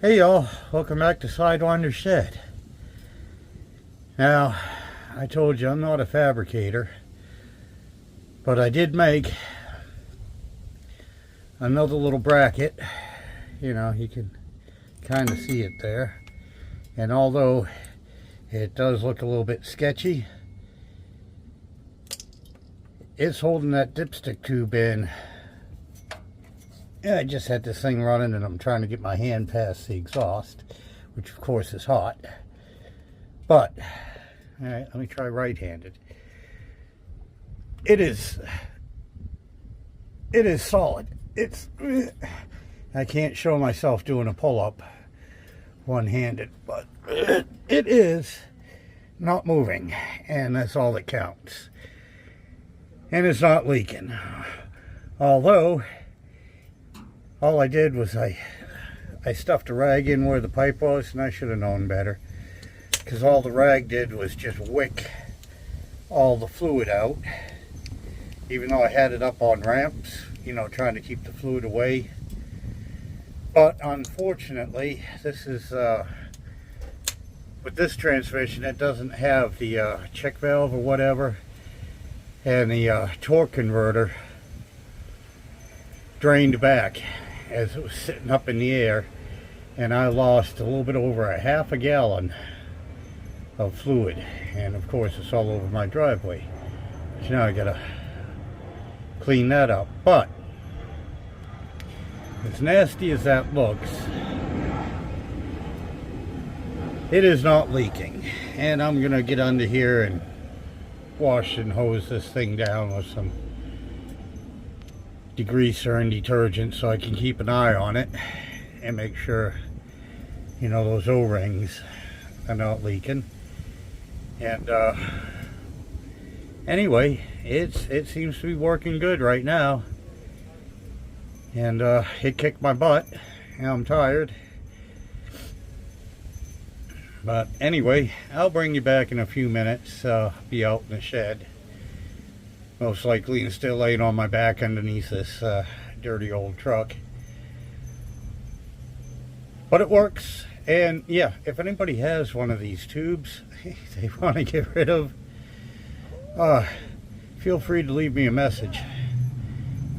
Hey y'all, welcome back to Sidewinder Shed. Now, I told you I'm not a fabricator, but I did make another little bracket. You know, you can kind of see it there. And although it does look a little bit sketchy, it's holding that dipstick tube in. Yeah, I just had this thing running and I'm trying to get my hand past the exhaust, which of course is hot. But, alright, let me try right-handed. It is solid. I can't show myself doing a pull-up one-handed, but it is not moving, and that's all that counts. And it's not leaking. Although, all I did was I stuffed a rag in where the pipe was, and I should have known better. Because all the rag did was just wick all the fluid out. Even though I had it up on ramps, you know, trying to keep the fluid away. But unfortunately, this is, with this transmission, it doesn't have the check valve or whatever. And the torque converter drained back as it was sitting up in the air, and I lost a little bit over a half a gallon of fluid, and of course it's all over my driveway. So now I gotta clean that up. But as nasty as that looks, it is not leaking, and I'm gonna get under here and wash and hose this thing down with some degreaser and detergent so I can keep an eye on it and make sure, you know, those O-rings are not leaking. And anyway, it seems to be working good right now, and it kicked my butt and I'm tired. But anyway, I'll bring you back in a few minutes. Be out in the shed, most likely, and still laying on my back underneath this dirty old truck. But it works. And yeah, if anybody has one of these tubes they want to get rid of, feel free to leave me a message.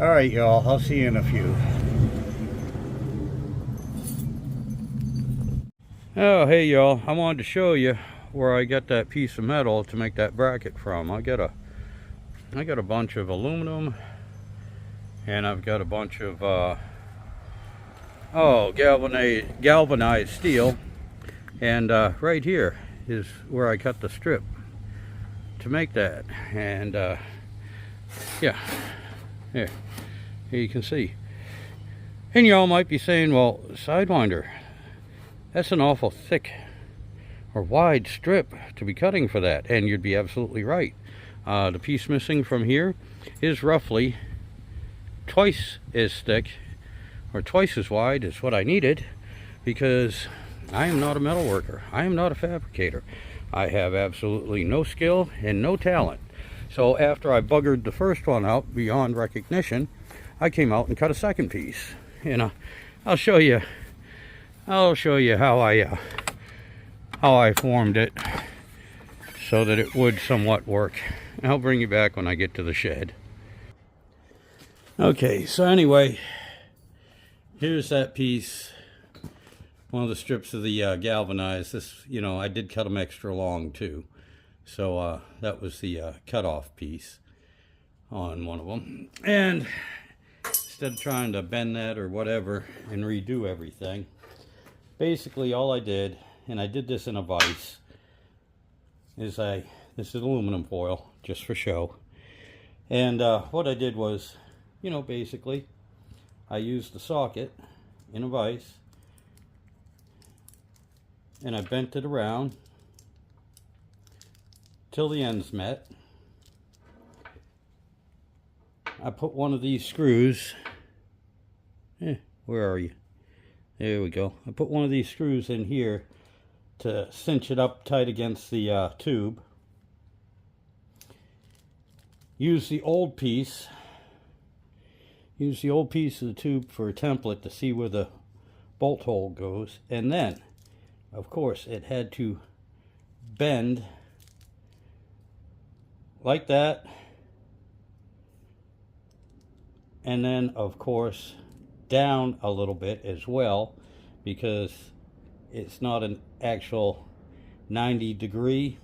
Alright y'all, I'll see you in a few. Oh, hey y'all, I wanted to show you where I got that piece of metal to make that bracket from. I got a bunch of aluminum, and I've got a bunch of galvanized steel, and right here is where I cut the strip to make that. And yeah, here you can see. And y'all might be saying, well, Sidewinder, that's an awful thick or wide strip to be cutting for that. And you'd be absolutely right. The piece missing from here is roughly twice as thick or twice as wide as what I needed, because I am not a metal worker. I am not a fabricator. I have absolutely no skill and no talent. So after I buggered the first one out beyond recognition, I came out and cut a second piece. And I'll show you how I formed it so that it would somewhat work. I'll bring you back when I get to the shed. Okay, so anyway, here's that piece, one of the strips of the galvanized. This, you know, I did cut them extra long too, so that was the cutoff piece on one of them. And instead of trying to bend that or whatever and redo everything, basically all I did, and I did this in a vise, is this is aluminum foil just for show. And what I did was, you know, basically I used the socket in a vise and I bent it around till the ends met. I put one of these screws, where are you? There we go. I put one of these screws in here to cinch it up tight against the tube. Use the old piece of the tube for a template to see where the bolt hole goes. And then, of course, it had to bend like that. And then, of course, down a little bit as well, because it's not an actual 90 degree.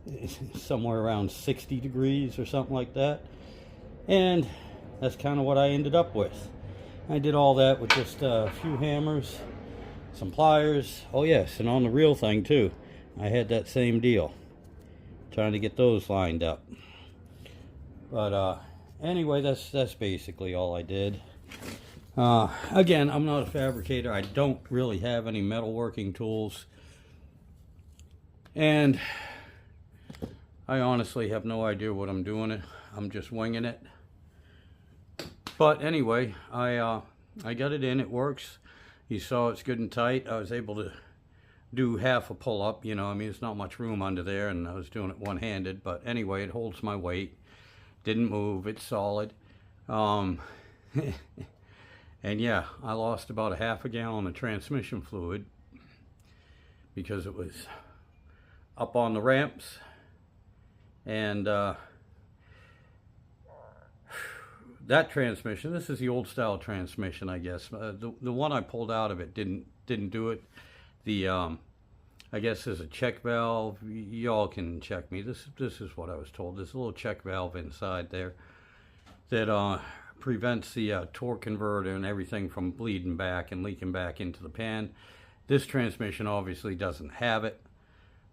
It's somewhere around 60 degrees or something like that. And that's kind of what I ended up with. I did all that with just a few hammers, some pliers. Oh yes, and on the real thing too, I had that same deal, trying to get those lined up. But anyway, that's basically all I did. Again, I'm not a fabricator. I don't really have any metalworking tools, and I honestly have no idea what I'm doing. I'm just winging it. But anyway, I got it in. It works. You saw it's good and tight. I was able to do half a pull-up. You know, I mean, there's not much room under there, and I was doing it one-handed. But anyway, it holds my weight. Didn't move. It's solid. And yeah, I lost about a half a gallon of transmission fluid because it was up on the ramps. And that transmission, this is the old style transmission, I guess. The one I pulled out of it didn't do it. The I guess there's a check valve. Y'all can check me. This is what I was told. There's a little check valve inside there that prevents the torque converter and everything from bleeding back and leaking back into the pan. This transmission obviously doesn't have it.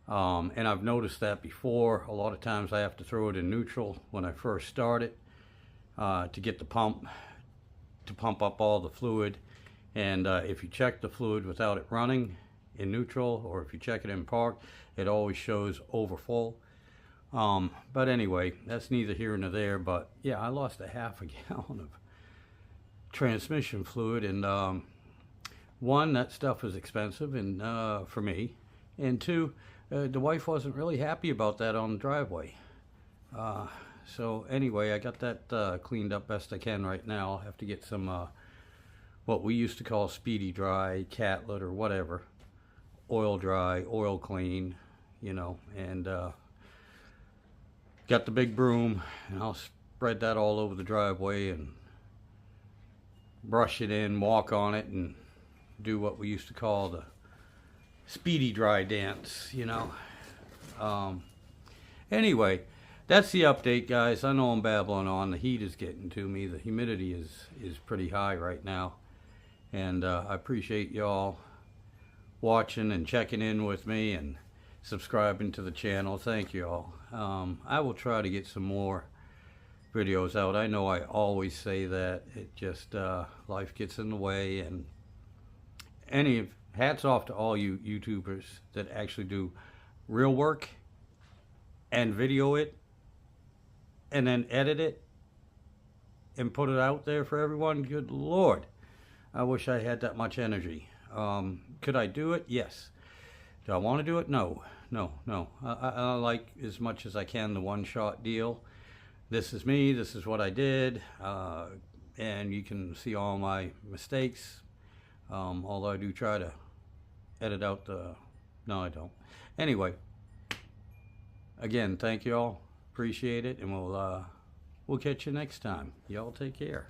And I've noticed that before. A lot of times I have to throw it in neutral when I first start it to get the pump to pump up all the fluid. And if you check the fluid without it running in neutral, or if you check it in park, it always shows over full. But anyway, that's neither here nor there. But yeah, I lost a half a gallon of transmission fluid, and one, that stuff is expensive, and for me, and two, the wife wasn't really happy about that on the driveway. So anyway, I got that cleaned up best I can right now. I'll have to get some what we used to call speedy dry, catlet, or whatever, oil dry, oil clean, you know, and got the big broom, and I'll spread that all over the driveway and brush it in, walk on it, and do what we used to call the speedy dry dance, you know. Anyway, that's the update, guys. I know I'm babbling on. The heat is getting to me. The humidity is pretty high right now, and I appreciate y'all watching and checking in with me and subscribing to the channel. Thank you all. I will try to get some more videos out. I know I always say that. It just life gets in the way, and hats off to all you YouTubers that actually do real work and video it and then edit it and put it out there for everyone. Good Lord, I wish I had that much energy. Could I do it? Yes. Do I want to do it? No. I like as much as I can the one-shot deal. This is me. This is what I did. And you can see all my mistakes. Although I do try to edit out the... No, I don't. Anyway, again, thank you all. Appreciate it. And we'll catch you next time. Y'all take care.